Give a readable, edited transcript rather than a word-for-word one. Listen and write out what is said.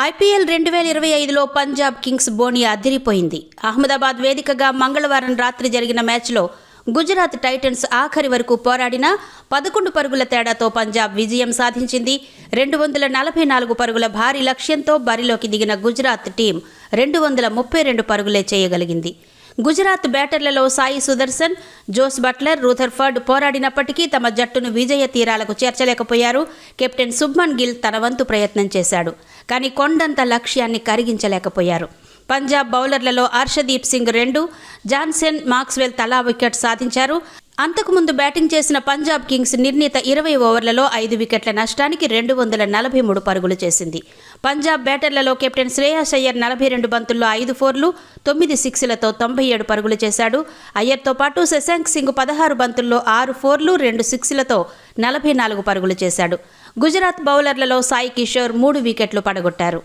IPL 2025లో Punjab Kings బోని అదిరిపోయింది. అహ్మదాబాద్ వేదికగా మంగళవారం రాత్రి జరిగిన మ్యాచ్లో గుజరాత్ టైటన్స్ ఆఖరి వరకు పోరాడినా 11 పరుగుల తేడాతో పంజాబ్ విజయం సాధించింది. 244 పరుగుల భారీ లక్ష్యంతో బరిలోకి దిగిన గుజరాత్ టీం 232 పరుగులే చేయగలిగింది. గుజరాత్ బ్యాటర్లలో Sai Sudharsan, Jos Buttler, Rutherford పోరాడినప్పటికీ తమ జట్టును విజయ తీరాలకు చేర్చలేకపోయారు. కెప్టెన్ శుభ్మన్ గిల్ తన వంతు ప్రయత్నం చేశాడు, కానీ కొండంత లక్ష్యాన్ని కరిగించలేకపోయారు. పంజాబ్ బౌలర్లలో హర్షదీప్ సింగ్ 2, జాన్సన్, మాక్స్వెల్ తలా వికెట్ సాధించారు. అంతకుముందు బ్యాటింగ్ చేసిన పంజాబ్ కింగ్స్ నిర్ణీత 20 ఓవర్లలో 5 వికెట్ల నష్టానికి 243 పరుగులు చేసింది. పంజాబ్ బ్యాటర్లలో కెప్టెన్ శ్రేయాస్ అయ్యర్ 42 బంతుల్లో 5 ఫోర్లు, 9 సిక్స్లతో 97 పరుగులు చేశాడు. అయ్యర్తో పాటు శశాంక్ సింగ్ 16 బంతుల్లో 6 ఫోర్లు, 2 సిక్స్లతో 44 పరుగులు చేశాడు. గుజరాత్ బౌలర్లలో సాయి కిషోర్ 3 వికెట్లు పడగొట్టారు.